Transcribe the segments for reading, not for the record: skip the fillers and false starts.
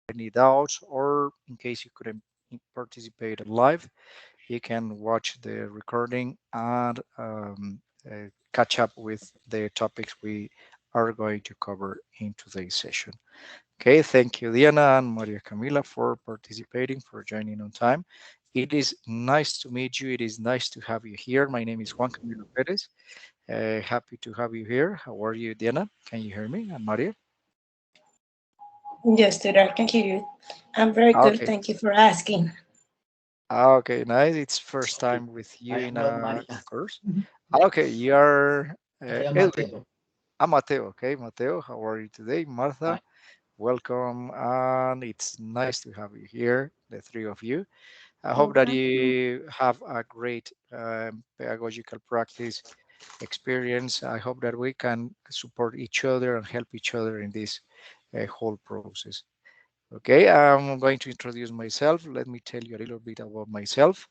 any doubts, or in case you couldn't participate live, you can watch the recording and catch up with the topics we are going to cover in today's session. Okay, thank you, Diana and Maria Camila, for participating, for joining on time. It is nice to meet you. It is nice to have you here. My name is Juan Camilo Perez. Happy to have you here. How are you, Diana? Can you hear me? And Maria? Yes, dude, I can hear you. I'm very good. Okay. Thank you for asking. Okay, nice. It's first time with you in a course. Okay, you are Edwin. I'm Mateo. Okay, Mateo, how are you today? Martha, welcome. And it's nice to have you here, the three of you. I hope that Okay. you have a great pedagogical practice experience. I hope that we can support each other and help each other in this whole process. Okay, I'm going to introduce myself. Let me tell you a little bit about myself.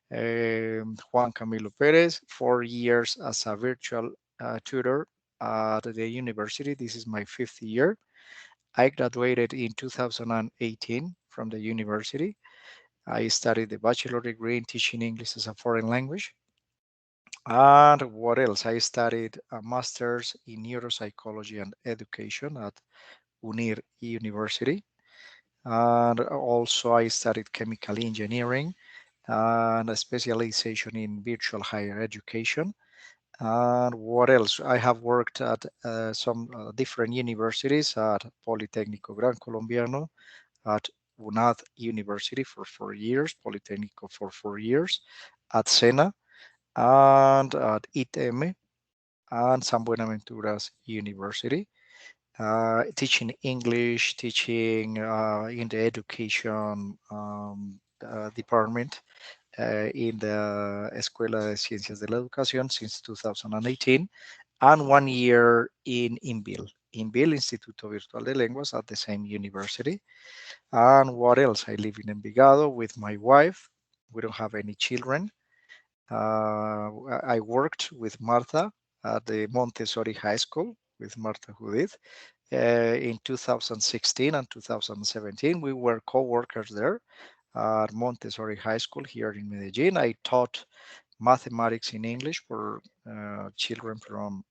Juan Camilo Perez, 4 years as a virtual tutor at the university. This is my fifth year. I graduated in 2018 from the university. I studied the bachelor degree in teaching English as a foreign language. And what else? I studied a master's in neuropsychology and education at UNIR University. And also, I studied chemical engineering and a specialization in virtual higher education. And what else? I have worked at some different universities at Politécnico Gran Colombiano, at UNAD University for 4 years, Politécnico for 4 years, at SENA, and at ITM and San Buenaventura's University, teaching English, teaching in the education department in the Escuela de Ciencias de la Educación since 2018, and 1 year in INVIL, Instituto Virtual de Lenguas at the same university. And what else? I live in Envigado with my wife. We don't have any children. I worked with Martha at the Montessori High School with Martha Judith in 2016 and 2017. We were co-workers there at Montessori High School here in Medellin. I taught mathematics in English for children from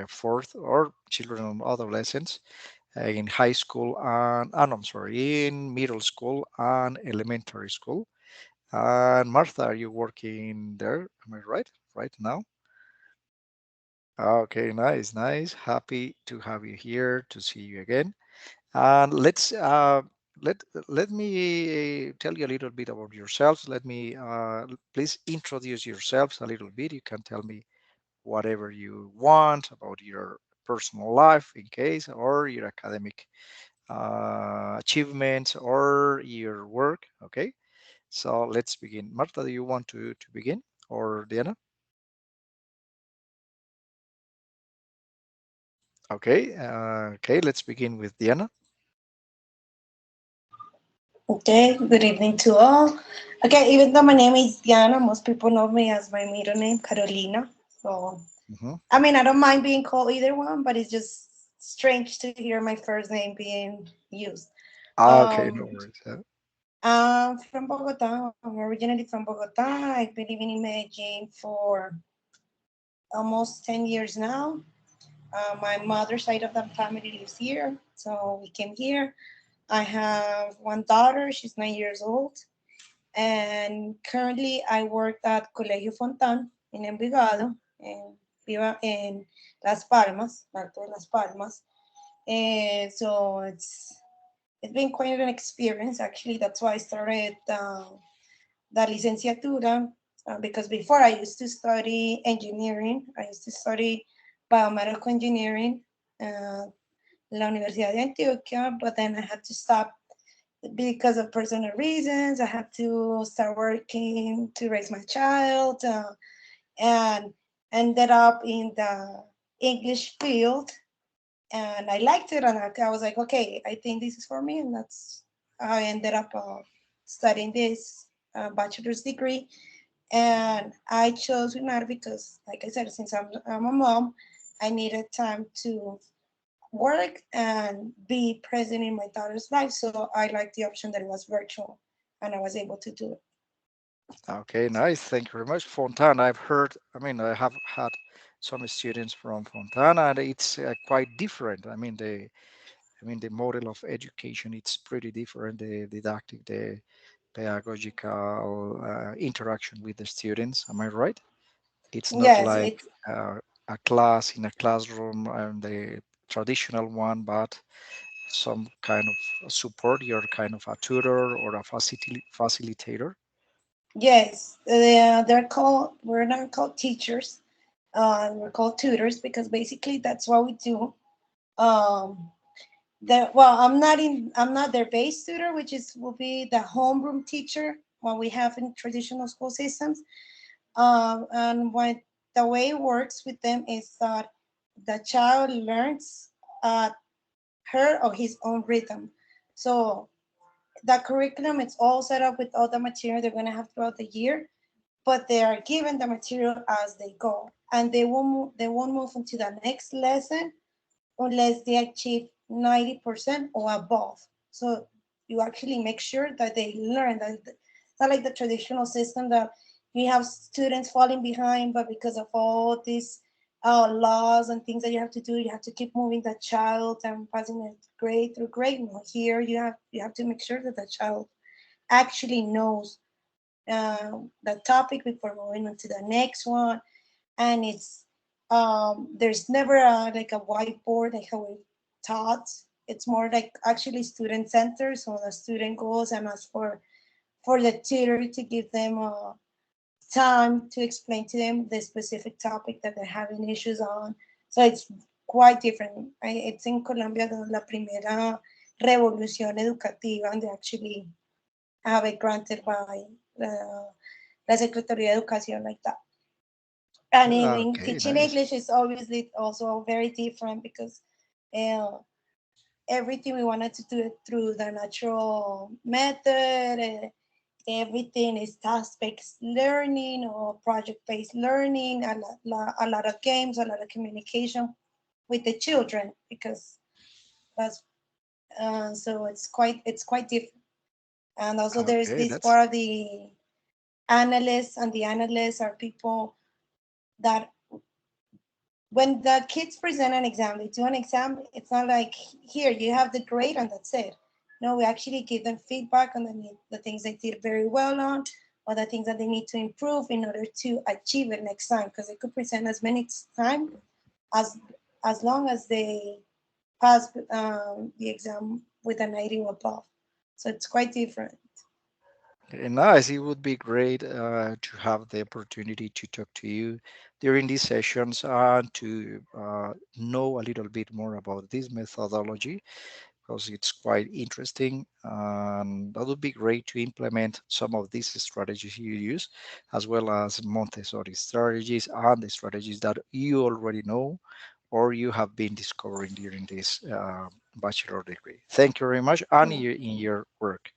fourth or children and adolescents in high school and I'm sorry, in middle school and elementary school. And Martha, are you working there? Am I right? Right now? Okay, nice, nice. Happy to have you here, to see you again. And let let me tell you a little bit about yourselves. Let me please introduce yourselves a little bit. You can tell me whatever you want about your personal life, in case, or your academic achievements, or your work. Okay, so let's begin. Marta, do you want to begin, or Diana? Okay, okay, let's begin with Diana. Okay. Good evening to all. Okay. Even though my name is Diana, most people know me as my middle name, Carolina. So, Mhm. I mean, I don't mind being called either one, but it's just strange to hear my first name being used. Okay, no Um, worries. I'm from Bogota. I'm originally from Bogota. I've been living in Medellin for almost 10 years now. My mother's side of the family lives here, so we came here. I have one daughter, she's 9 years old, and currently I work at Colegio Fontan in Envigado, in, Viva, in Las Palmas, Alto de Las Palmas. And so it's been quite an experience, actually. That's why I started the licenciatura, because before I used to study engineering. I used to study biomedical engineering uh, la Universidad de Antioquia, but then I had to stop because of personal reasons. I had to start working to raise my child, and ended up in the English field. And I liked it, and I was like, okay, I think this is for me, and that's how I ended up studying this bachelor's degree. And I chose UNAR because, like I said, since I'm a mom, I needed time to work and be present in my daughter's life. So I liked the option that it was virtual and I was able to do it. Okay, nice. Thank you very much. Fontana, I've heard, I mean, I have had some students from Fontana, and it's quite different. I mean, the model of education, it's pretty different. The didactic, the pedagogical interaction with the students. Am I right? It's not Yes, like it's a class in a classroom and the traditional one, but some kind of support. You're kind of a tutor or a facilitator. yes. They're called. We're not called teachers. We're called tutors because basically that's what we do. Um, well, I'm not their base tutor, which is will be the homeroom teacher what we have in traditional school systems. And what the way it works with them is that the child learns at her or his own rhythm. So the curriculum it's all set up with all the material they're going to have throughout the year, but they are given the material as they go, and they won't move into the next lesson unless they achieve 90% or above. So you actually make sure that they learn that it's not like the traditional system that you have students falling behind, but because of all these laws and things that you have to do, you have to keep moving the child and passing it grade through grade. No, here you have to make sure that the child actually knows the topic before moving on to the next one, and it's there's never like a whiteboard like how we taught. It's more like actually student centered, so the student goes and asks for the tutor to give them time to explain to them the specific topic that they're having issues on. So it's quite different. It's in Colombia la primera revolución educativa, and they actually have it granted by la Secretaría de Educación like that. And in Okay, teaching nice. English is obviously also very different because uh, everything we wanted to do it through the natural method. Everything is task-based learning or project-based learning. A lot of games, a lot of communication with the children because that's so it's quite different. And also there's Okay, this that's part of the analysts, and the analysts are people that when the kids present an exam, they do an exam, it's not like here you have the grade and that's it. No, we actually give them feedback on the things they did very well on, or the things that they need to improve in order to achieve it next time. Because they could present as many times as as long as they pass the exam with a 90 or above. So it's quite different. nice. It would be great to have the opportunity to talk to you during these sessions and to know a little bit more about this methodology because it's quite interesting. And that would be great to implement some of these strategies you use, as well as Montessori strategies and the strategies that you already know or you have been discovering during this bachelor degree. Thank you very much, and in your work,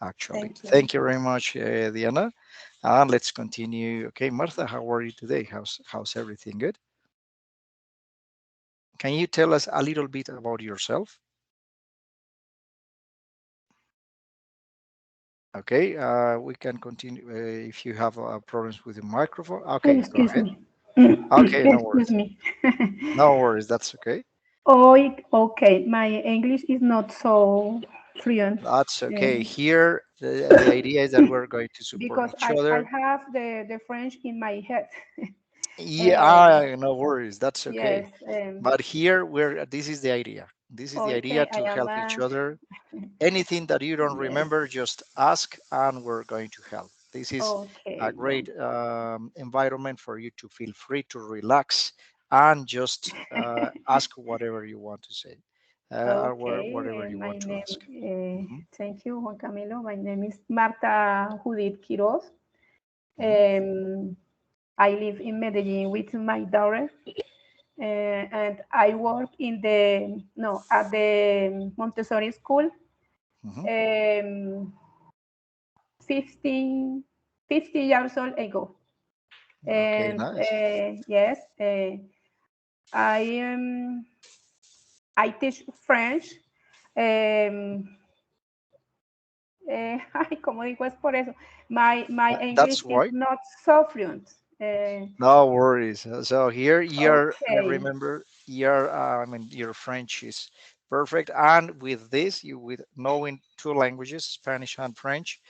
actually. Thank you. Thank you very much, Diana. And let's continue. Okay, Martha, how are you today? How's everything good? Can you tell us a little bit about yourself? Okay, we can continue if you have problems with the microphone. Okay, go Excuse ahead. me. Okay, no Excuse worries. me. No worries, that's okay. Oh, okay. My English is not so fluent That's okay. uh, Here, the idea is that we're going to support because each I other. have the French in my head. Yeah, Um, no worries, that's okay. yes. But here, this is the idea. This is the idea Okay. to help each other. Anything that you don't Yes. remember, just ask and we're going to help. This is a Okay. great environment for you to feel free to relax and just ask whatever you want to say or whatever Okay. you My want to name. ask. Mhm, Thank you, Juan Camilo. My name is Marta Judith Quiroz. mhm, Um, I live in Medellin with my daughter. And I work in the no at the Montessori school mhm. um, 15, 50 years old ago. Okay, And nice. yes, I um, I teach French. Ay, como digo, es por eso. My That's English is why. not so fluent. No worries. So here you're Okay, remember your I mean your French is perfect, and with this, you with knowing two languages, Spanish and French,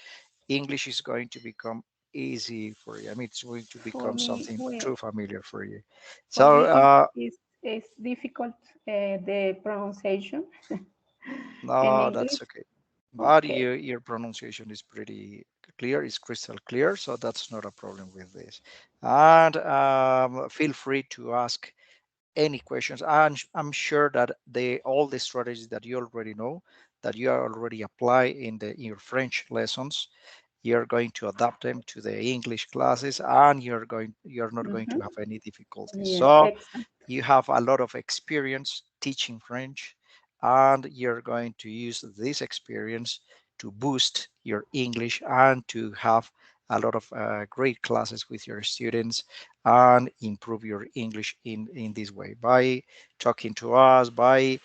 English is going to become easy for you. I mean, it's going to for become me, something well, too familiar for you. for So me is difficult the pronunciation in no, English. that's okay. But Okay. your pronunciation is pretty clear, it's crystal clear, so that's not a problem with this. And feel free to ask any questions. I'm sure that all the strategies that you already know, that you are already apply in your French lessons, you're going to adapt them to the English classes, and you're not going to Mhm. have any difficulties. Yes, So excellent. you have a lot of experience teaching French, and you're going to use this experience to boost your English and to have a lot of great classes with your students and improve your English in this way by talking to us, by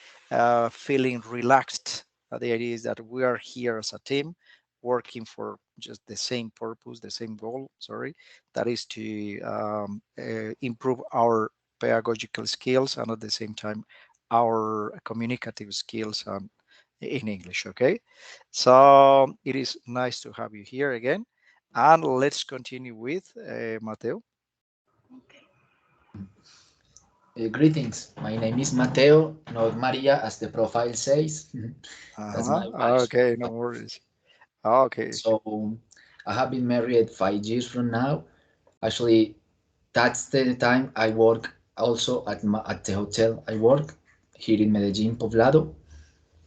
feeling relaxed. The idea is that we are here as a team working for just the same purpose, the same goal, sorry, that is to improve our pedagogical skills and at the same time our communicative skills in English. Okay, so it is nice to have you here again, and let's continue with Mateo. Greetings. My name is Mateo, not Maria, as the profile says. That's Uh-huh. my wife's Okay, no profile. worries. Okay. So I have been married 5 years from now. Actually, that's the time I work also at the hotel I work here in Medellin, Poblado.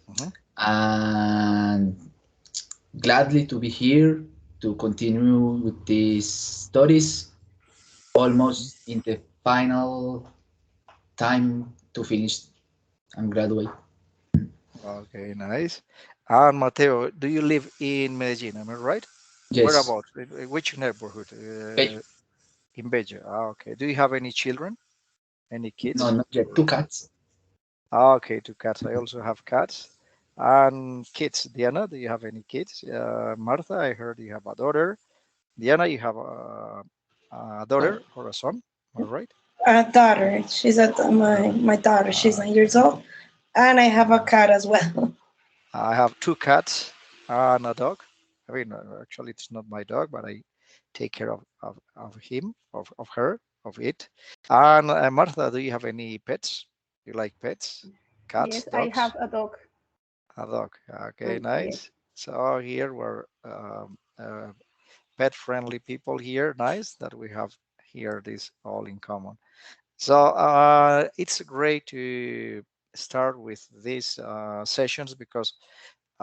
Mhm. And gladly to be here to continue with these studies Mhm. almost in the final time to finish and graduate. Okay, nice. And Mateo, do you live in Medellin? Am I right? Where Yes. about? In which neighborhood? Hey, In Beja. Okay. Do you have any children? Any no, kids? not yet. Or- Two cats. Okay, two cats. I also have cats and kids. Diana, do you have any kids? Martha, I heard you have a daughter. Diana, you have a daughter or a son. Am I right? A daughter. She's my daughter. She's Uh, 9 years old, and I have a cat as well. I have two cats and a dog. I mean, actually, it's not my dog, but I take care of him, of her, of it. And Martha, do you have any pets? You like pets? Cats, Yes, I dogs? have a dog. A dog. Okay, Yes. nice. So here we're pet-friendly people here. Nice that we have here this all in common. So it's great to start with these sessions because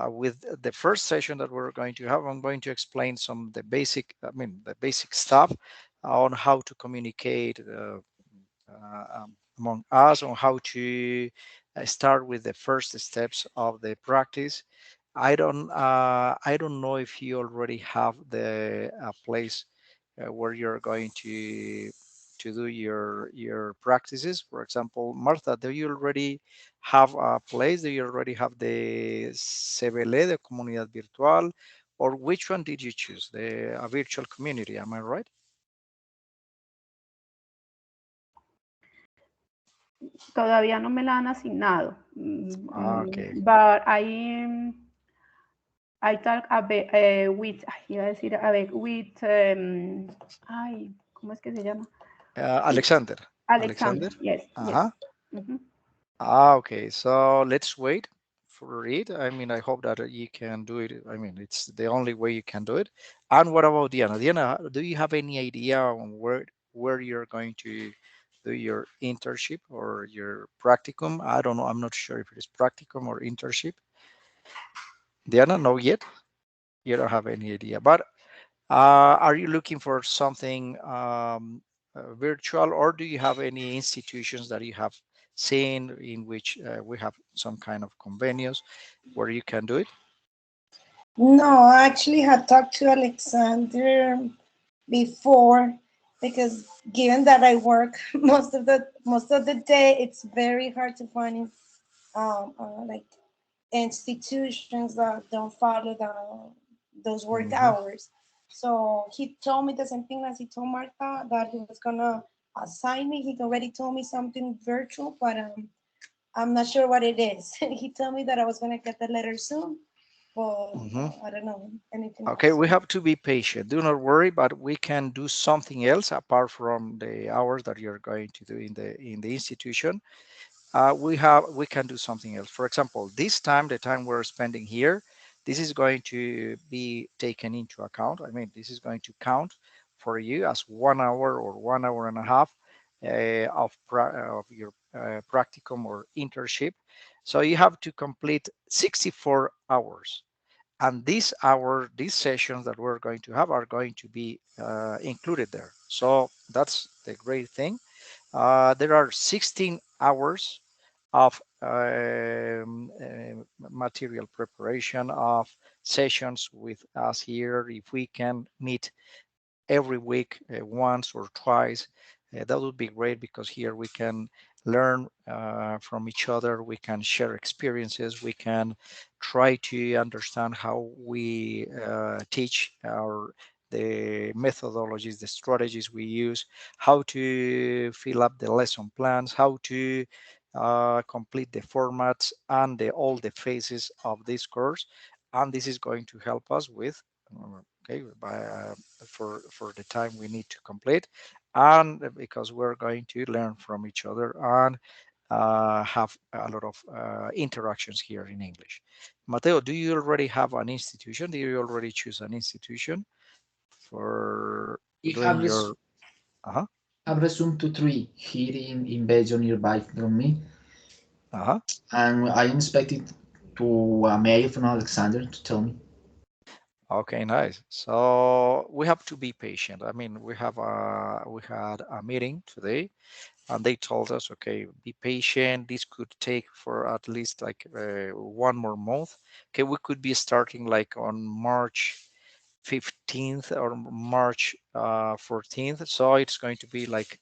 with the first session that we're going to have, I'm going to explain some the basic, I mean, the basic stuff on how to communicate among us, on how to start with the first steps of the practice. I don't know if you already have the place where you're going to do your practices. For example, Martha, do you already have a place? Do you already have the CBL, the Comunidad Virtual, or which one did you choose? The a virtual community, am I right? Todavía no me la han asignado. Okay. But I talk a bit, with, ay, iba a decir, a ver, with, ay, ¿cómo es que se llama? Alexander. Alexander. Alexander. Yes, yes. Uh-huh. Mhm. Okay, so let's wait for it. I mean, I hope that you can do it. I mean, it's the only way you can do it. And what about Diana? Diana, do you have any idea on where you're going to do your internship or your practicum? I don't know. I'm not sure if it is practicum or internship. Diana, no yet. You don't have any idea. But are you looking for something virtual, or do you have any institutions that you have seen in which we have some kind of convenios where you can do it? No, I actually had talked to Alexander before because given that I work most of the day, it's very hard to find like institutions that don't follow those work Hmm. hours. So he told me the same thing as he told Martha, that he was gonna assign me. He already told me something virtual, but I'm not sure what it is. He told me that I was gonna get the letter soon, but Hmm. I don't know anything Okay, else. we have to be patient. Do not worry, but we can do something else apart from the hours that you're going to do in the institution. We can do something else. For example, this time, the time we're spending here, this is going to be taken into account. I mean, this is going to count for you as 1 hour or 1 hour and a half of your practicum or internship. So you have to complete 64 hours. And these sessions that we're going to have are going to be included there. So that's the great thing. There are 16 hours of material preparation of sessions with us here. If we can meet every week, once or twice, that would be great, because here we can learn from each other. We can share experiences. We can try to understand how we teach our the methodologies, the strategies we use, how to fill up the lesson plans, how to complete the formats and all the phases of this course. And this is going to help us with okay, for the time we need to complete, and because we're going to learn from each other and have a lot of interactions here in English. Mateo, do you already have an institution? Do you already choose an institution for We doing have your? Uh-huh. resumed to three here in Belgium nearby from me, Uh-huh. and I am expected to a mail from Alexander to tell me. Okay, nice. So we have to be patient. I mean, we had a meeting today, and they told us, okay, be patient. This could take for at least like 1 more month. Okay, we could be starting like on March 15th or March 14th. So it's going to be like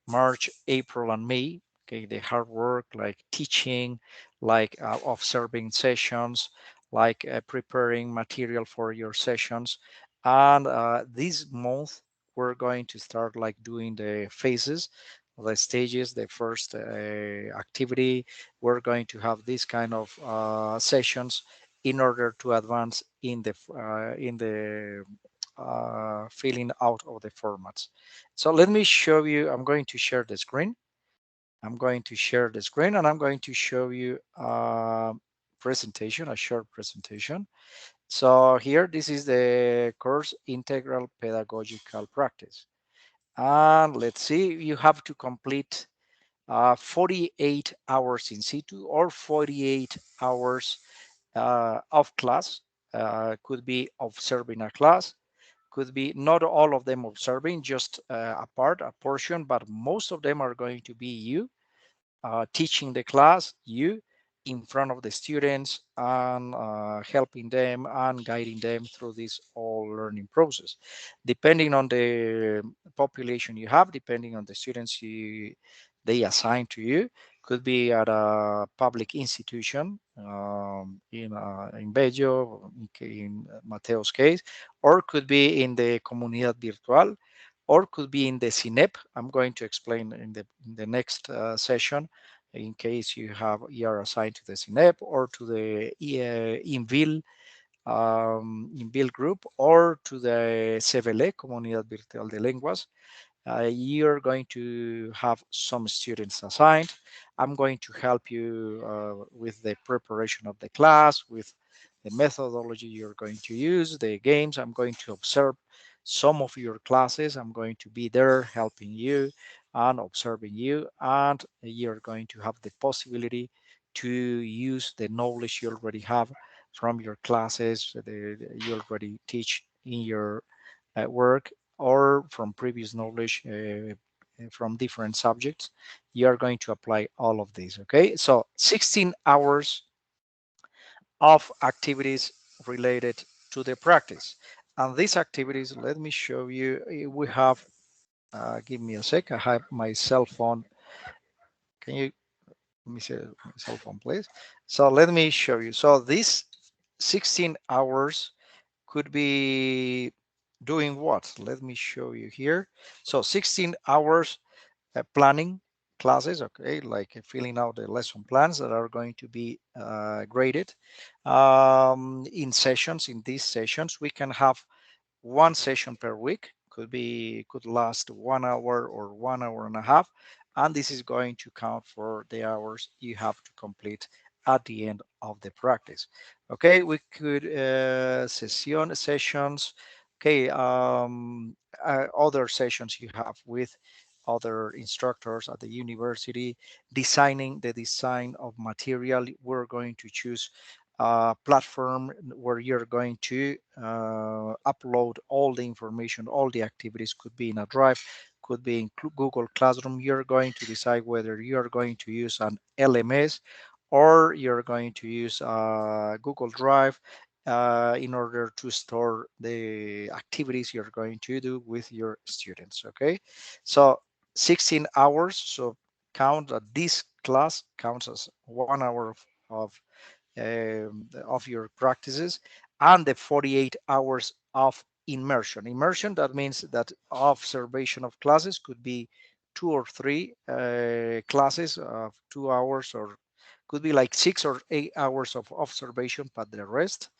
March, April, and May. Okay, the hard work, like teaching, like observing sessions, like preparing material for your sessions. And this month, we're going to start like doing the phases, the stages, the first activity. We're going to have this kind of sessions in order to advance in the filling out of the formats. So let me show you. I'm going to share the screen. I'm going to share the screen, and I'm going to show you a presentation, a short presentation. So here, this is the course Integral Pedagogical Practice. And let's see, you have to complete 48 hours in situ or 48 hours of class. Could be observing a class, could be not all of them observing, just a part, a portion, but most of them are going to be you teaching the class, you in front of the students, and helping them and guiding them through this whole learning process. Depending on the population you have, depending on the students they assign to you, could be at a public institution in Bello, in Mateo's case, or could be in the Comunidad Virtual, or could be in the CINEP. I'm going to explain in the next session in case you are assigned to the CINEP or to the INVIL group, or to the CVL, Comunidad Virtual de Lenguas. You're going to have some students assigned. I'm going to help you with the preparation of the class, with the methodology you're going to use, the games. I'm going to observe some of your classes. I'm going to be there helping you and observing you, and you're going to have the possibility to use the knowledge you already have from your classes, you already teach in your work, or from previous knowledge from different subjects. You are going to apply all of these. Okay, so 16 hours of activities related to the practice. And these activities, let me show you. We have, give me a sec. I have my cell phone. Can you let me see my cell phone, please. So let me show you. So this 16 hours could be doing what? Let me show you here. So 16 hours planning classes, okay, like filling out the lesson plans that are going to be graded in sessions. In these sessions, we can have one session per week, could last 1 hour or 1 hour and a half, and this is going to count for the hours you have to complete at the end of the practice. Okay, we could sessions. Okay, other sessions you have with other instructors at the university, designing the design of material. We're going to choose platform where you're going to upload all the information, all the activities. Could be in a drive, could be in Google Classroom. You're going to decide whether you're going to use an LMS or you're going to use Google Drive in order to store the activities you're going to do with your students. Okay, so 16 hours. So count that this class counts as 1 hour of your practices, and the 48 hours of immersion. Immersion, that means that observation of classes could be 2 or 3 classes of 2 hours, or could be like 6 or 8 hours of observation, but the rest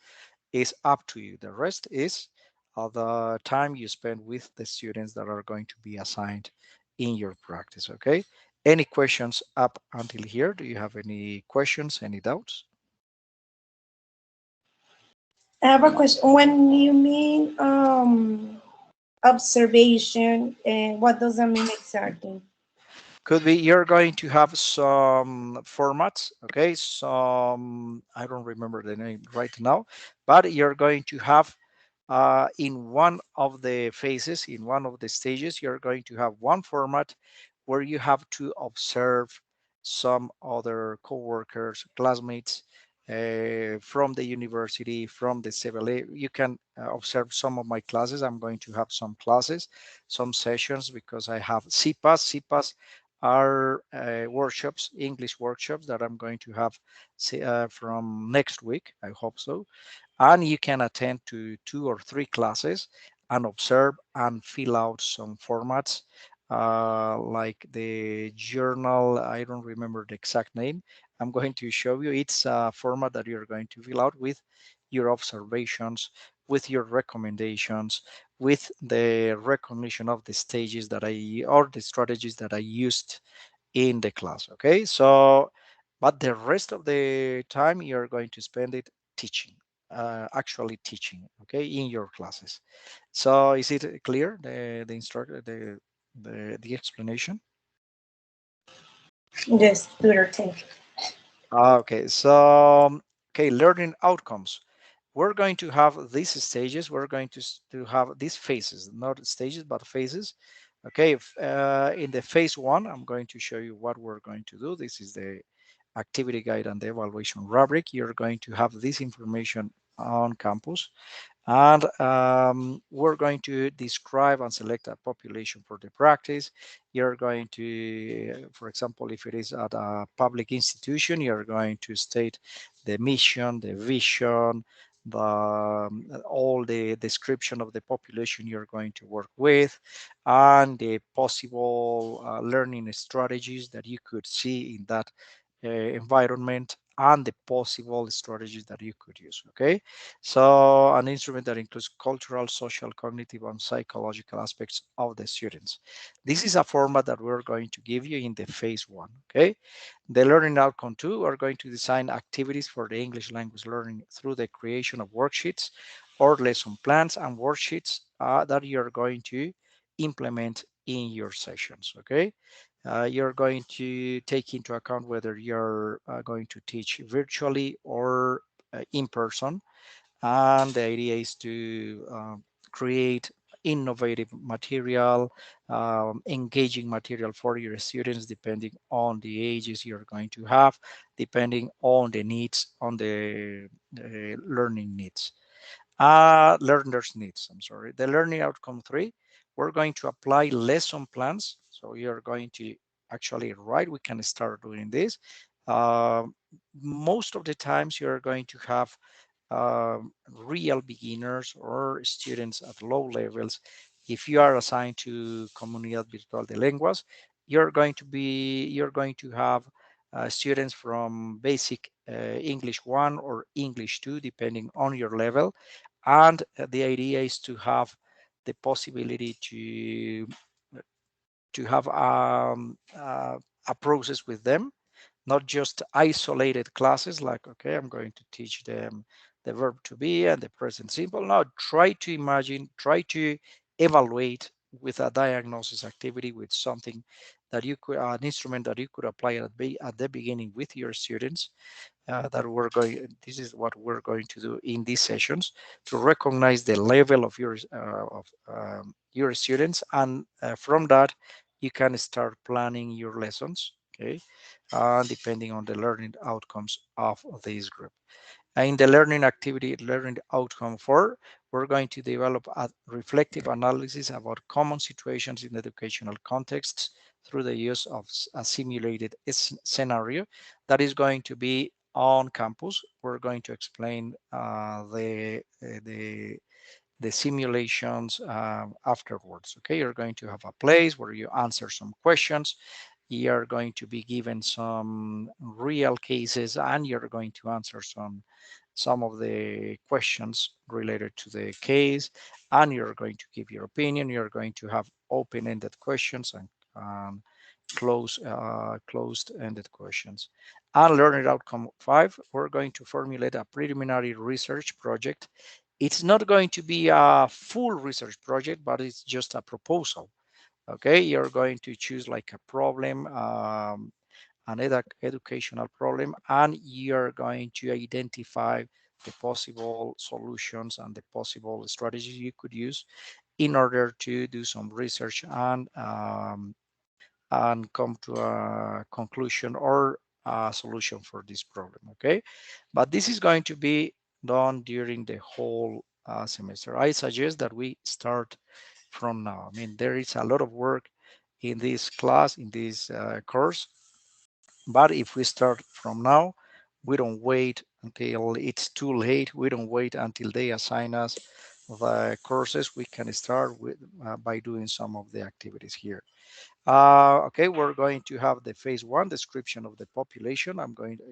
is up to you. The rest is the time you spend with the students that are going to be assigned in your practice. Okay. Any questions up until here? Do you have any questions, any doubts? I have a question. When you mean observation, what does that mean exactly? Could be you're going to have some formats, okay? Some, I don't remember the name right now, but you're going to have in one of the phases, in one of the stages, you're going to have one format where you have to observe some other co-workers, classmates from the university, from the civil. You can observe some of my classes. I'm going to have some classes, some sessions, because I have CPAS. CPAS are workshops, English workshops that I'm going to have from next week. I hope so. And you can attend to 2 or 3 classes and observe and fill out some formats like the journal. I don't remember the exact name. I'm going to show you. It's a format that you're going to fill out with your observations, with your recommendations, with the recognition of the stages that I, or the strategies that I used in the class. Okay, so but the rest of the time you're going to spend it teaching, actually teaching, okay, in your classes. So is it clear, the instructor, the explanation? Yes, Twitter thing. Okay, so okay, learning outcomes. We're going to have these stages. We're going to have these phases, not stages, but phases. Okay, in the phase one, I'm going to show you what we're going to do. This is the activity guide and the evaluation rubric. You're going to have this information on campus. And we're going to describe and select a population for the practice. You're going to, for example, if it is at a public institution, you're going to state the mission, the vision, all the description of the population you're going to work with, and the possible learning strategies that you could see in that environment, and the possible strategies that you could use. Okay, so an instrument that includes cultural, social, cognitive, and psychological aspects of the students. This is a format that we're going to give you in the phase one. Okay, the learning outcome two are going to design activities for the English language learning through the creation of worksheets or lesson plans and worksheets that you're going to implement in your sessions. Okay, you're going to take into account whether you're going to teach virtually or in person, and the idea is to create innovative material, engaging material for your students, depending on the ages you're going to have, depending on the needs, on the learning needs. Learners needs, I'm sorry. The learning outcome three, we're going to apply lesson plans. So you're going to actually write, we can start doing this. Uh, Most of the times you're going to have real beginners or students at low levels. If you are assigned to Comunidad Virtual de Lenguas, you're going to have students from basic English 1 or English 2, depending on your level. And the idea is to have the possibility to have a process with them, not just isolated classes like, okay, I'm going to teach them the verb to be and the present simple. Now try to imagine, try to evaluate with a diagnosis activity, with something that you could, an instrument that you could apply at the beginning with your students. This is what we're going to do in these sessions, to recognize the level of your students, and from that you can start planning your lessons, okay, depending on the learning outcomes of this group. In the learning activity, learning outcome 4, we're going to develop a reflective analysis about common situations in educational contexts through the use of a simulated scenario that is going to be on campus. We're going to explain the simulations afterwards. Okay, you're going to have a place where you answer some questions. You're going to be given some real cases, and you're going to answer some of the questions related to the case, and you're going to give your opinion. You're going to have open-ended questions and closed-ended questions. And learning outcome 5, we're going to formulate a preliminary research project. It's not going to be a full research project, but it's just a proposal. Okay, you're going to choose like a problem, an educational problem, and you're going to identify the possible solutions and the possible strategies you could use in order to do some research and come to a conclusion or a solution for this problem. Okay, but this is going to be done during the whole semester. I suggest that we start from now. I mean, there is a lot of work in this class, in this course, but if we start from now, we don't wait until it's too late. We don't wait until they assign us the courses. We can start with by doing some of the activities here. Okay, we're going to have the phase 1 description of the population.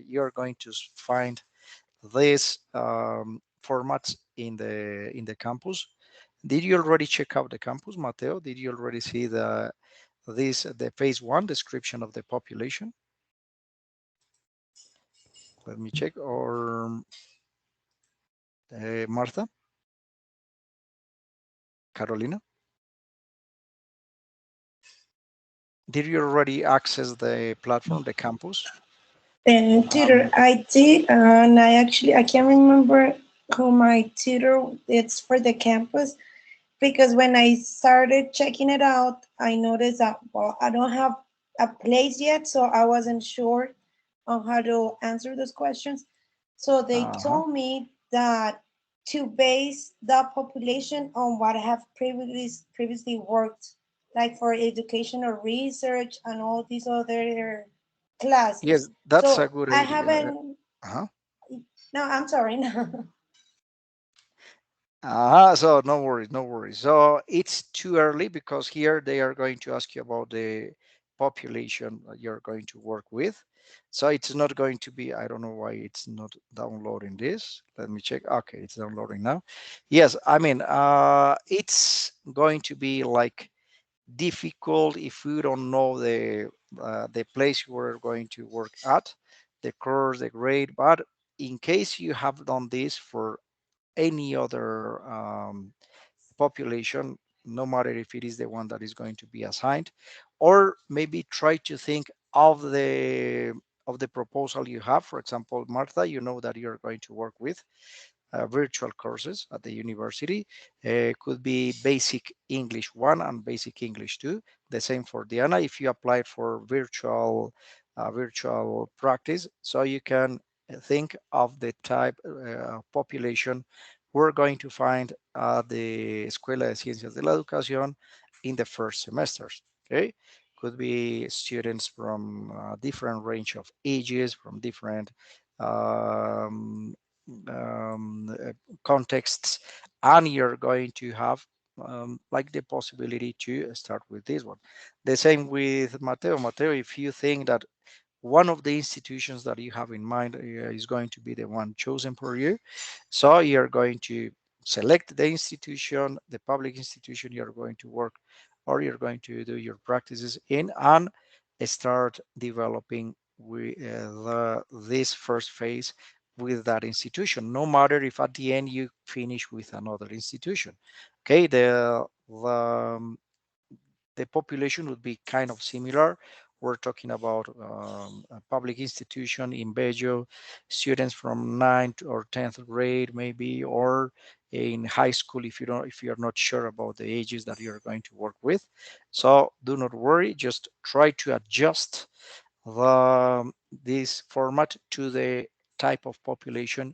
You're going to find these formats in the campus. Did you already check out the campus, Mateo? Did you already see the phase 1 description of the population? Let me check. Or Martha, Carolina, did you already access the platform, the campus? And tutor, I did, and I can't remember who my tutor it's for the campus, because when I started checking it out, I noticed that, well, I don't have a place yet, so I wasn't sure on how to answer those questions. So they told me that to base the population on what I have previously worked, like for educational research and all these other Yes, classes. that's a So good I idea. haven't. Uh-huh. No, I'm sorry. No. So no worries, no worries. So it's too early because here they are going to ask you about the population that you're going to work with. So it's not going to be, I don't know why it's not downloading this. Let me check. Okay, it's downloading now. Yes, I mean, it's going to be like difficult if you don't know the place you are going to work at, the course, the grade. But in case you have done this for any other population, no matter if it is the one that is going to be assigned, or maybe try to think of the proposal you have. For example, Martha, you know that you're going to work with virtual courses at the university. Could be basic English 1 and basic English 2. The same for Diana if you applied for virtual practice. So you can think of the type population we're going to find at the Escuela de Ciencias de la Educación in the first semesters. Okay. could be students from different range of ages, from different um, contexts, and you're going to have like the possibility to start with this one. The same with Mateo. Mateo, if you think that one of the institutions that you have in mind is going to be the one chosen for you, so you're going to select the institution, the public institution you're going to work or you're going to do your practices in, and start developing this first phase with that institution, no matter if at the end you finish with another institution. Okay, the population would be kind of similar. We're talking about a public institution in Bello, students from 9th or 10th grade, maybe, or in high school if you're not sure about the ages that you're going to work with. So do not worry, just try to adjust this format to the type of population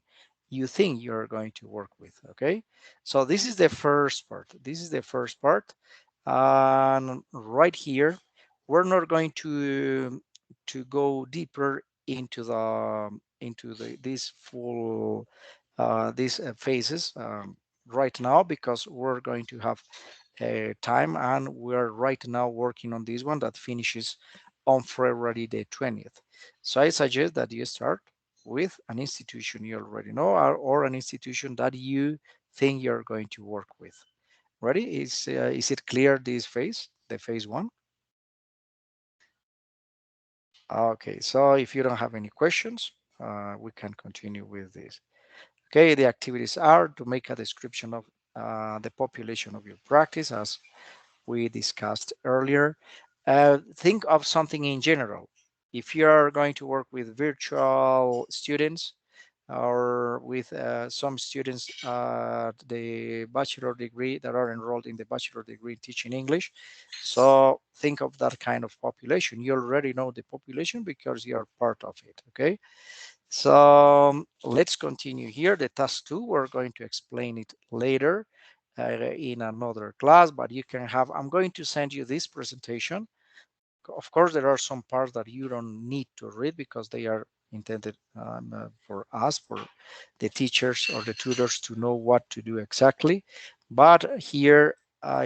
you think you're going to work with. Okay, so this is the first part. This is the first part, and right here we're not going to go deeper into this full these phases right now, because we're going to have time, and we're right now working on this one that finishes on February the 20th. So I suggest that you start with an institution you already know, or an institution that you think you're going to work with. Ready? Is it clear, this phase, the phase one? Okay, so if you don't have any questions, we can continue with this. Okay, the activities are to make a description of the population of your practice, as we discussed earlier. Think of something in general. If you are going to work with virtual students, or with some students the bachelor degree that are enrolled in the bachelor degree teaching English. So think of that kind of population. You already know the population because you are part of it. Okay. So let's continue here. The task two, we're going to explain it later in another class, but you can have, I'm going to send you this presentation. Of course, there are some parts that you don't need to read because they are intended for us, for the teachers or the tutors to know what to do exactly. But here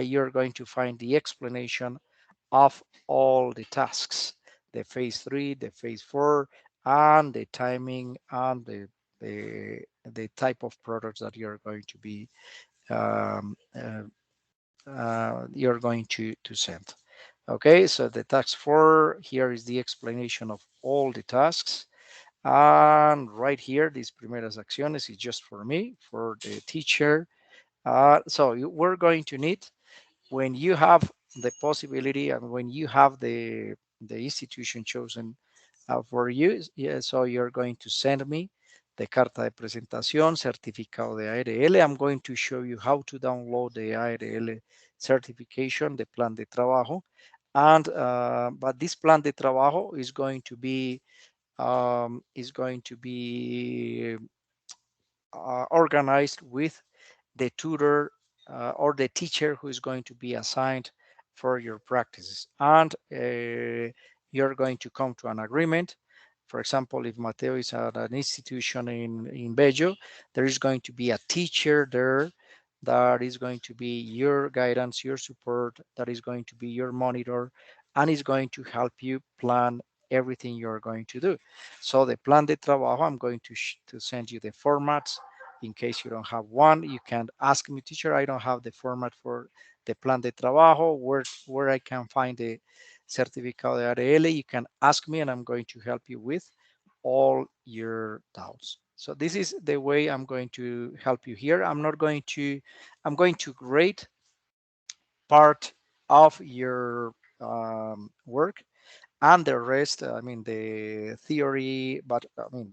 you're going to find the explanation of all the tasks, the phase three, the phase four, and the timing, and the type of products that you're going to be you're going to send. Okay, so the task four, here is the explanation of all the tasks. And right here, these primeras acciones is just for me, for the teacher. We're going to need, when you have the possibility and when you have the institution chosen for you, yeah, so you're going to send me the carta de presentación, certificado de ARL. I'm going to show you how to download the ARL certification, the plan de trabajo. And but this plan de trabajo is going to be organized with the tutor or the teacher who is going to be assigned for your practices. And you're going to come to an agreement. For example, if Mateo is at an institution in Bello, there is going to be a teacher there that is going to be your guidance, your support, that is going to be your monitor, and is going to help you plan everything you're going to do. So the plan de trabajo, I'm going to send you the formats. In case you don't have one, you can ask me, teacher, I don't have the format for the plan de trabajo, where I can find the certificado de ARL. You can ask me and I'm going to help you with all your doubts. So this is the way I'm going to help you here. I'm going to grade part of your work, and the rest, I mean, the theory, but I mean,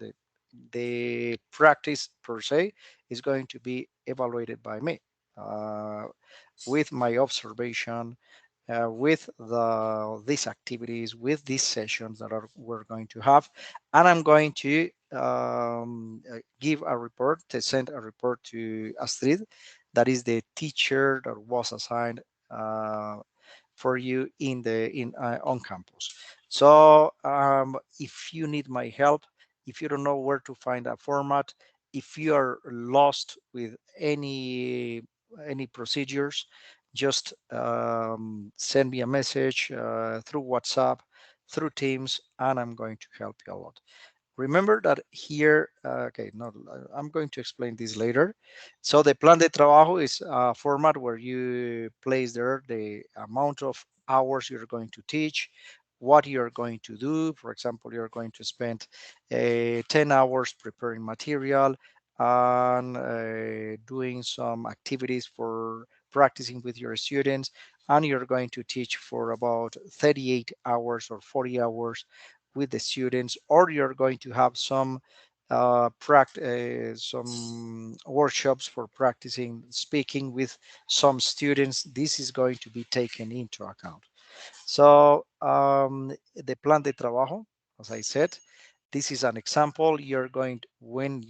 the practice per se is going to be evaluated by me uh, with my observation, with these activities, with these sessions that we're going to have. And I'm going to give a report, to send a report to Astrid, that is the teacher that was assigned uh, for you in the in on campus. So if you need my help, if you don't know where to find a format, if you are lost with any procedures, just send me a message through WhatsApp, through Teams, and I'm going to help you a lot. Remember that here, okay, no, I'm going to explain this later. So the plan de trabajo is a format where you place there the amount of hours you're going to teach, what you're going to do. For example, you're going to spend 10 hours preparing material and doing some activities for practicing with your students, and you're going to teach for about 38 hours or 40 hours with the students, or you're going to have some workshops for practicing speaking with some students. This is going to be taken into account. So the plan de trabajo, as I said, this is an example. You're going to, when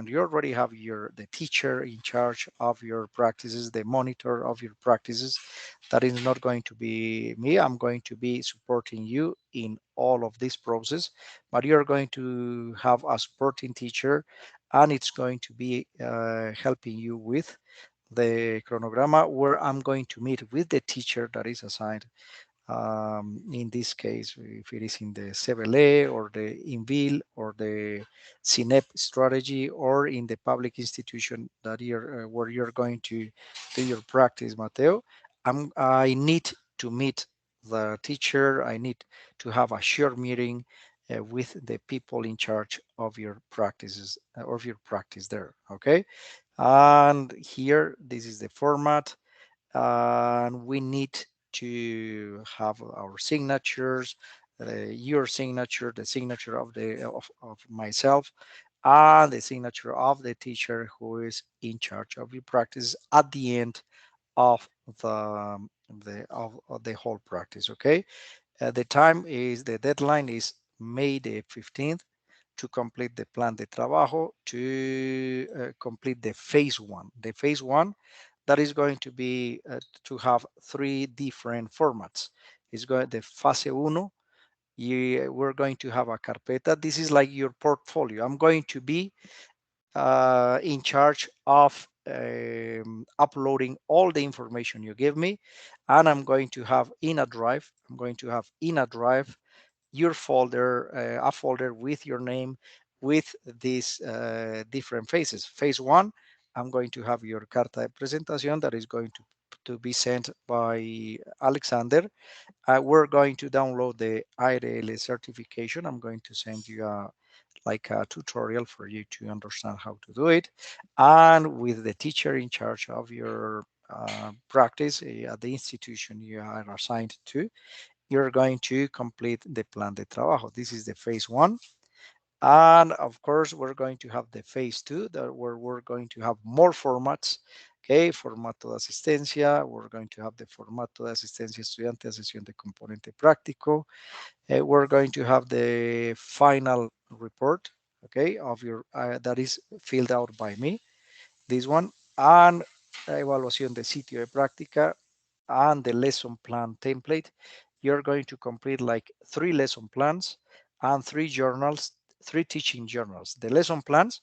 you already have the teacher in charge of your practices, the monitor of your practices, that is not going to be me. I'm going to be supporting you in all of this process, but you're going to have a supporting teacher, and it's going to be helping you with the chronogramma, where I'm going to meet with the teacher that is assigned, in this case, if it is in the CBLE or the INVIL or the CINEP strategy, or in the public institution that you're where you're going to do your practice, Mateo, I need to meet the teacher. I need to have a short meeting with the people in charge of your practices, of your practice there. Okay, and here this is the format, and we need to have our signatures, your signature, the signature of myself, and the signature of the teacher who is in charge of your practice at the end of of the whole practice. Okay, the deadline is May the 15th to complete the plan de trabajo, to complete the phase one. The phase one, that is going to be to have three different formats. It's going the fase uno. We're going to have a carpeta. This is like your portfolio. I'm going to be in charge of uploading all the information you give me, and I'm going to have in a drive. I'm going to have in a drive your folder, a folder with your name, with these different phases. Phase one, I'm going to have your carta de presentación that is going to be sent by Alexander. We're going to download the IRL certification. I'm going to send you like a tutorial for you to understand how to do it. And with the teacher in charge of your practice at the institution you are assigned to, you're going to complete the plan de trabajo. This is the phase one. And of course, we're going to have the phase two, where we're going to have more formats. Okay, formato de asistencia. We're going to have the formato de asistencia estudiante a sesión de componente práctico. We're going to have the final report, okay, of your that is filled out by me. This one, and evaluación de sitio de práctica, and the lesson plan template. You're going to complete like 3 lesson plans and 3 journals, 3 teaching journals. The lesson plans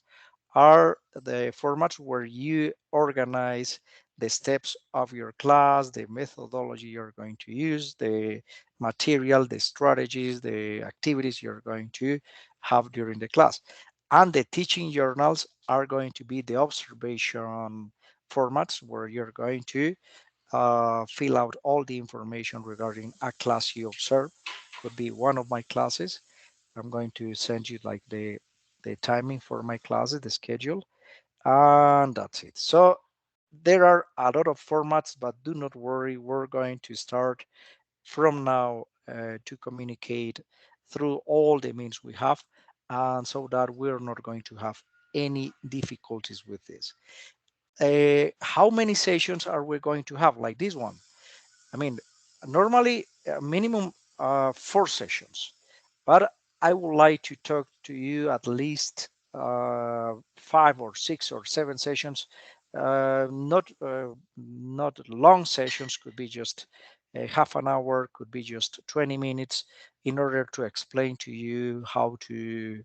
are the formats where you organize the steps of your class, the methodology you're going to use, the material, the strategies, the activities you're going to have during the class. And the teaching journals are going to be the observation formats where you're going to fill out all the information regarding a class you observe. Could be one of my classes. I'm going to send you like the timing for my classes, the schedule, and that's it. So there are a lot of formats, but do not worry. We're going to start from now to communicate through all the means we have, and so that we're not going to have any difficulties with this. How many sessions are we going to have like this one? I mean, normally minimum 4 sessions, but I would like to talk to you at least 5 or 6 or 7 sessions not long sessions, could be just a half an hour, could be just 20 minutes, in order to explain to you how to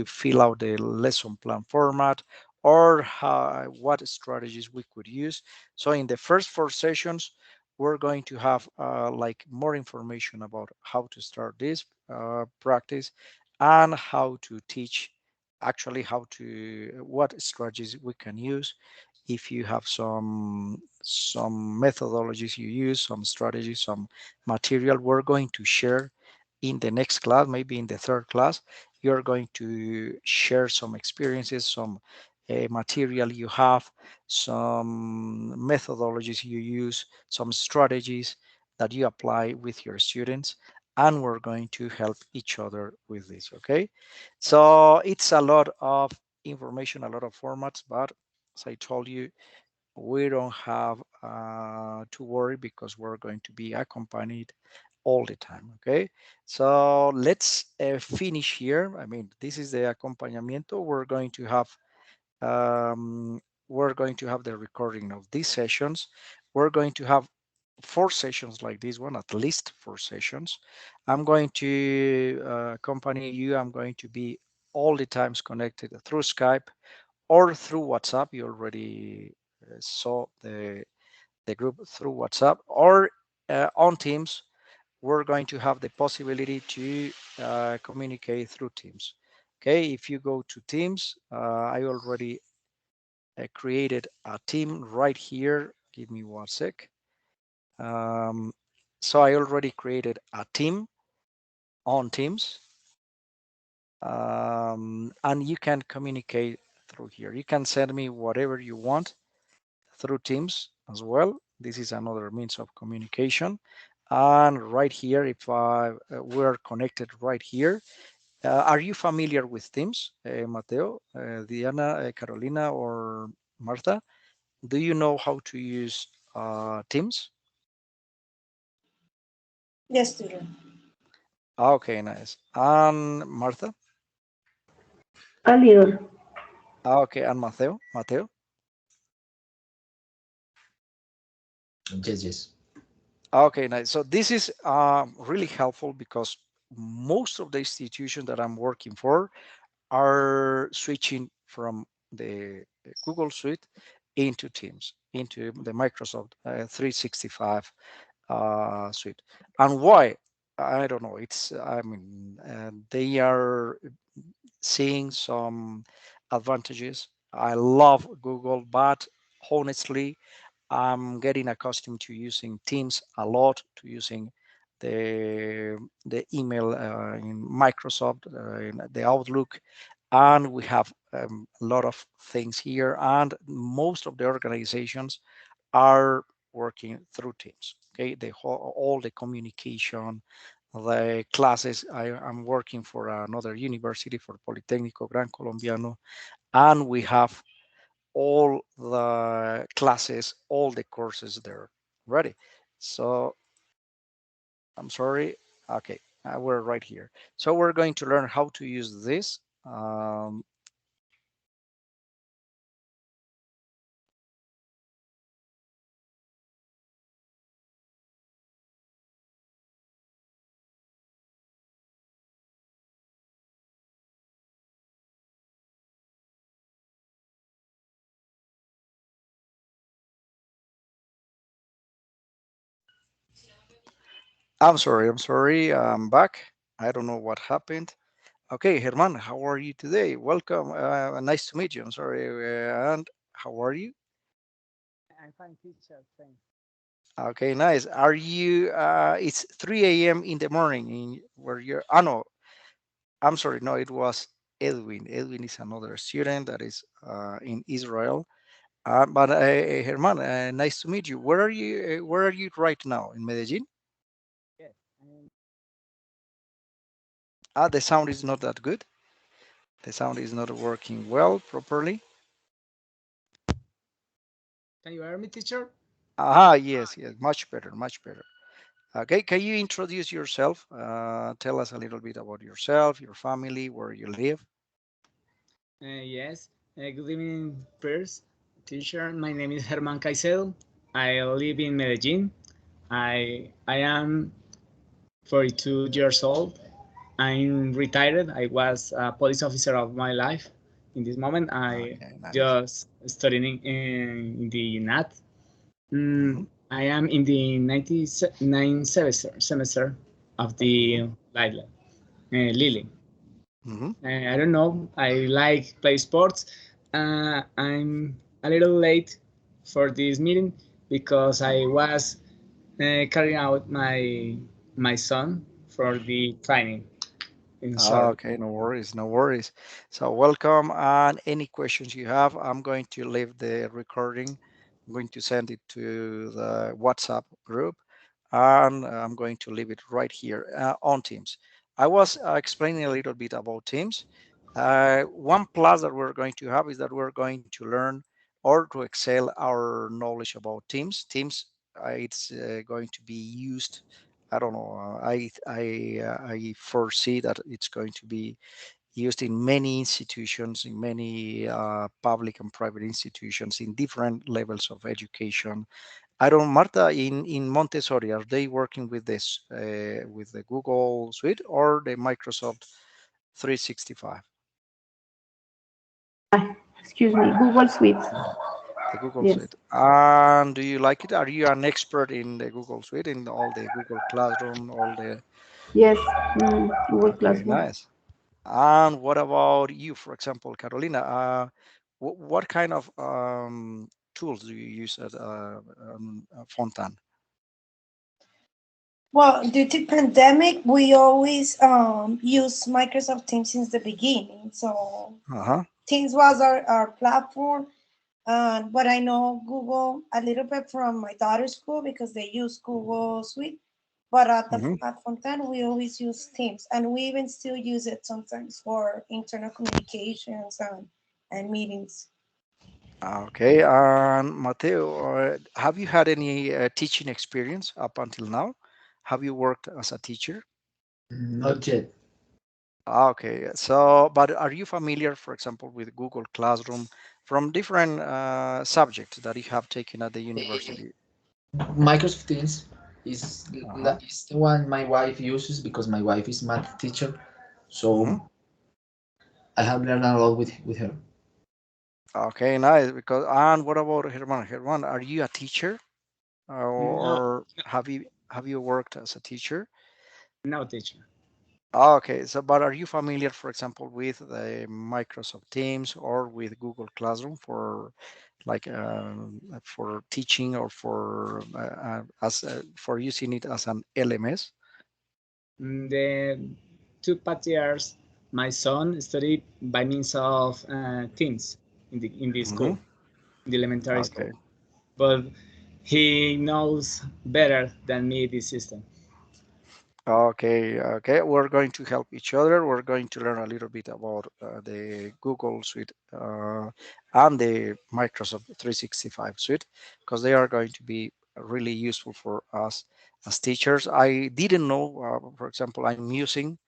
fill out the lesson plan format, or what strategies we could use. So in the first 4 sessions, we're going to have like more information about how to start this practice, and how to teach, actually how to, what strategies we can use. If you have some methodologies you use, some strategies, some material, we're going to share in the next class, maybe in the third class. You're going to share some experiences, some material you have, some methodologies you use, some strategies that you apply with your students, and we're going to help each other with this. Okay, so it's a lot of information, a lot of formats, but as I told you, we don't have to worry, because we're going to be accompanied all the time. Okay, so let's finish here. I mean, this is the acompañamiento. Um, we're going to have the recording of these sessions. We're going to have 4 sessions like this one, at least 4 sessions. I'm going to accompany you. I'm going to be all the times connected through Skype or through WhatsApp. You already saw the group through WhatsApp, or on Teams. We're going to have the possibility to communicate through Teams. Okay, if you go to Teams, I already created a team right here. Give me one sec. Um, so I already created a team on Teams, and you can communicate through here. You can send me whatever you want through Teams as well. This is another means of communication. And right here, if we're connected right here, are you familiar with Teams, Mateo, Diana, Carolina, or Martha? Do you know how to use Teams? Yes, tutor. Okay, nice. And Martha? A little. Okay, and Mateo? Mateo? Yes, yes. Okay, nice. So this is really helpful, because most of the institutions that I'm working for are switching from the Google Suite into Teams, into the Microsoft 365 suite. And why? I don't know. I mean, they are seeing some advantages. I love Google, but honestly, I'm getting accustomed to using Teams a lot, to using the email in Microsoft, in the Outlook, and we have a lot of things here. And most of the organizations are working through Teams. Okay, all the communication, the classes. I'm working for another university, for Politécnico Gran Colombiano, and we have all the classes, all the courses there ready. So I'm sorry. Okay, we're right here. So we're going to learn how to use this. I'm sorry. I'm sorry. I'm back. I don't know what happened. Okay, Herman, how are you today? Welcome. Nice to meet you. I'm sorry. And how are you? I'm fine, teacher. Thanks. Okay, nice. Are you? It's 3 a.m. in the morning in where you're. Ah, no. I'm sorry. No, it was Edwin. Edwin is another student that is in Israel. But Herman, nice to meet you. Where are you? Where are you right now? In Medellin? Yes. And The sound is not that good. The sound is not working well properly. can you hear me, teacher? Aha, yes, yes, much better, much better. Okay, can you introduce yourself? Tell us a little bit about yourself, your family, where you live. Yes. Good evening, first teacher. My name is Germán Caicedo. I live in Medellin. I am 42 years old. I'm retired. I was a police officer of my life. In this moment, I Okay, nice. just studying in the NAT. Hmm. I am in the 99 semester of the Hmm. Lily. Hmm. I don't know. I like play sports. I'm a little late for this meeting because I was carrying out my son for the training in short. Okay, no worries, no worries. So welcome, and any questions you have, I'm going to leave the recording. I'm going to send it to the WhatsApp group, and I'm going to leave it right here on Teams. I was explaining a little bit about Teams. One plus that we're going to have is that we're going to learn or to excel our knowledge about Teams. Teams, it's going to be used. I don't know. I foresee that it's going to be used in many institutions, in many public and private institutions, in different levels of education. I don't, Marta, in Montessori, are they working with this with the Google Suite or the Microsoft 365? Excuse me, Google Suite. The Google Yes, Suite. And do you like it? Are you an expert in the Google Suite, in all the Google Classroom, all the? yes, Google Okay, Classroom. nice. And what about you, for example, Carolina? What kind of tools do you use at Fontan? Well, due to pandemic, we always use Microsoft Teams since the beginning. So Uh-huh. Teams was our platform. But I know Google a little bit from my daughter's school because they use Google Suite. But Hmm. at Fontaine, we always use Teams, and we even still use it sometimes for internal communications and meetings. Okay. And Mateo, have you had any teaching experience up until now? Have you worked as a teacher? Not yet. Okay, so but are you familiar, for example, with Google Classroom from different subjects that you have taken at the university? Microsoft Teams is Uh-huh. is the one my wife uses because my wife is math teacher. Hmm. So I have learned a lot with her. Okay, nice. Because and what about Herman? Herman, are you a teacher, No, or have you worked as a teacher? no teacher. Okay, so but are you familiar, for example, with the Microsoft Teams or with Google Classroom for like for teaching or for as for using it as an LMS? The two past years, my son studied by means of Teams in the Hmm. school, in the elementary school. Okay. But he knows better than me the system. Okay. Okay. We're going to help each other. We're going to learn a little bit about the Google Suite and the Microsoft 365 Suite because they are going to be really useful for us as teachers. I didn't know, for example, I'm using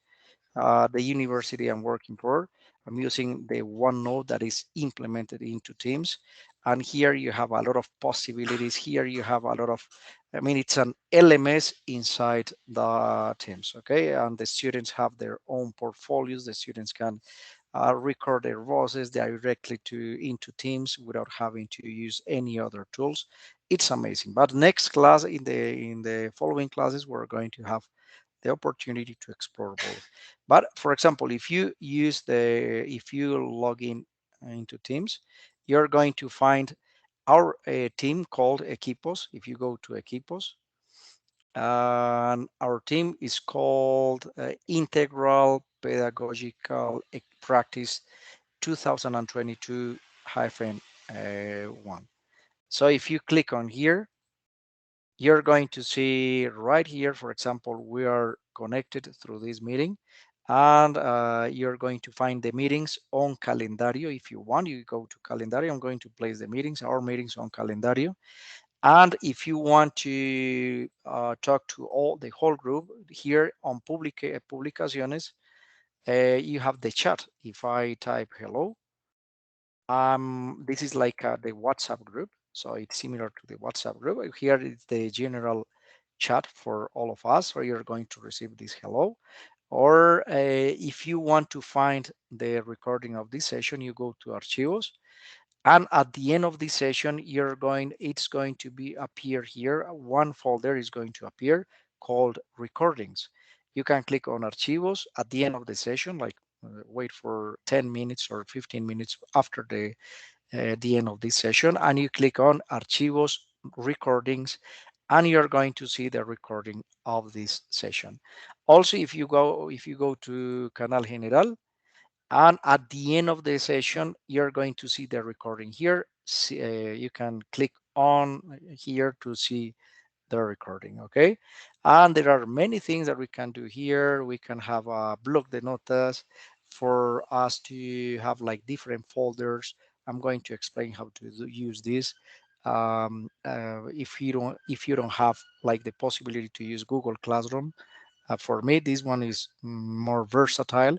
the university I'm working for. I'm using the OneNote that is implemented into Teams. And here you have a lot of possibilities. Here you have a lot of, I mean, it's an LMS inside the Teams, okay? And the students have their own portfolios. The students can record their voices directly to into Teams without having to use any other tools. It's amazing. But next class, in the following classes, we're going to have the opportunity to explore both. But for example, if you log in into Teams, you're going to find our team called Equipos. If you go to Equipos, and our team is called Integral Pedagogical Practice 2022 1. So if you click on here, you're going to see right here, for example, we are connected through this meeting, and you're going to find the meetings on Calendario. If you want, you go to Calendario. I'm going to place the meetings, our meetings on Calendario. And if you want to talk to all the whole group here on Publicaciones, you have the chat. If I type hello, This is like the WhatsApp group. So it's similar to the WhatsApp group. Here is the general chat for all of us, where you're going to receive this hello. Or if you want to find the recording of this session, you go to Archivos. And at the end of this session, it's going to be appear here. One folder is going to appear called recordings. You can click on Archivos at the end of the session, like wait for 10 minutes or 15 minutes after the end of this session, and you click on Archivos recordings, and you're going to see the recording of this session. Also, if you go to Canal General, and at the end of the session, you're going to see the recording here. You can click on here to see the recording, okay? And there are many things that we can do here. We can have a block de notas for us to have like different folders. I'm going to explain how to use this. If you don't have like the possibility to use Google Classroom, for me this one is more versatile.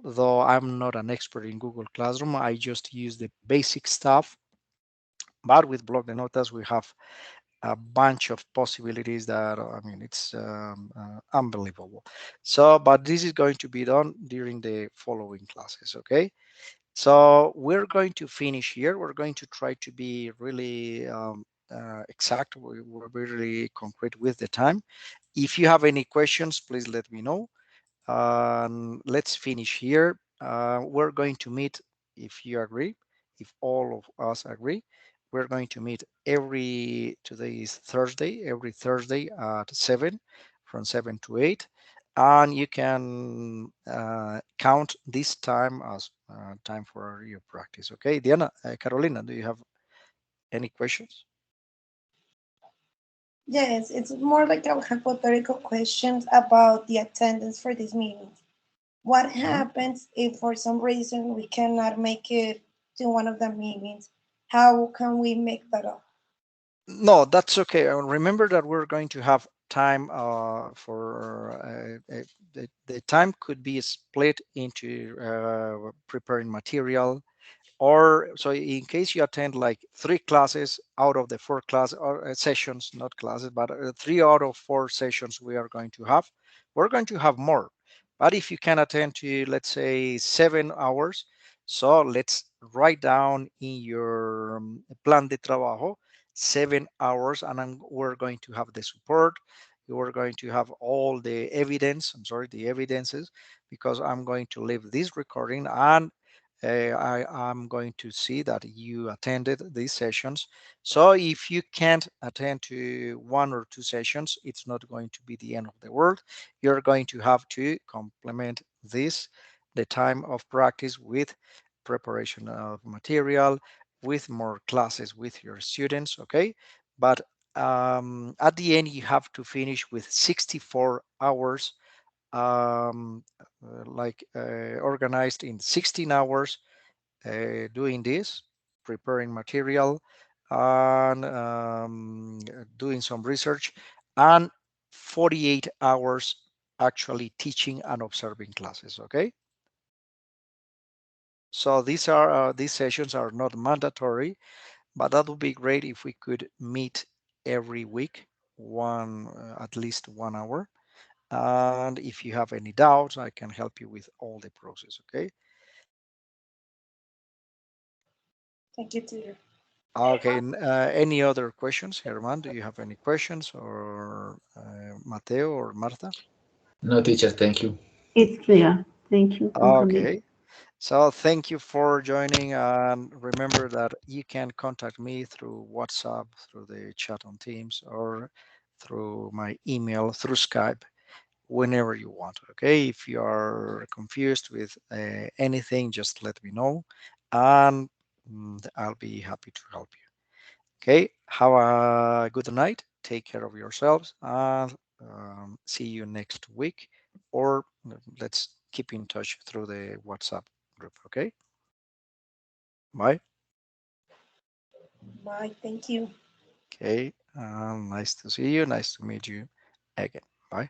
Though I'm not an expert in Google Classroom, I just use the basic stuff. But with Block de Notas, we have a bunch of possibilities that, I mean, it's unbelievable. So, but this is going to be done during the following classes, okay? So we're going to finish here. We're going to try to be really exact. We're really concrete with the time. If you have any questions, please let me know. Let's finish here. We're going to meet, if you agree, if all of us agree, we're going to meet today is Thursday, every Thursday at 7, from 7 to 8. And you can count this time as time for your practice. Okay, Diana, Carolina, do you have any questions? Yes, it's more like a hypothetical questions about the attendance for these meetings. What Mhm. happens if for some reason we cannot make it to one of the meetings? How can we make that up? No, that's okay. Remember that we're going to have time for the time could be split into preparing material, or so in case you attend like 3 classes out of the 4 class or sessions, not classes, but 3 out of 4 sessions we are going to have, we're going to have more. But if you can attend to, let's say, 7 hours, so let's write down in your plan de trabajo 7 hours, and we're going to have the support. We're going to have all the evidence, I'm sorry, the evidences, because I'm going to leave this recording, and I'm going to see that you attended these sessions. So if you can't attend to 1 or 2 sessions, it's not going to be the end of the world. You're going to have to complement this, the time of practice, with preparation of material, with more classes with your students, okay? But at the end, you have to finish with 64 hours, organized in 16 hours, doing this, preparing material, and doing some research, and 48 hours actually teaching and observing classes, okay? So these sessions are not mandatory, but that would be great if we could meet every week, at least 1 hour. And if you have any doubts, I can help you with all the process, okay? Thank you, tutor. Okay, any other questions? Herman, do you have any questions, or Mateo or Marta? No, teacher, thank you. It's clear. Thank you, Mohammed. Okay, so thank you for joining, and remember that you can contact me through WhatsApp, through the chat on Teams, or through my email, through Skype, whenever you want. Okay, if you are confused with anything, just let me know, and I'll be happy to help you. Okay, have a good night. Take care of yourselves, and see you next week. Or let's keep in touch through the WhatsApp group. Okay, bye. Bye. Thank you. Okay, nice to see you. Nice to meet you again. Bye.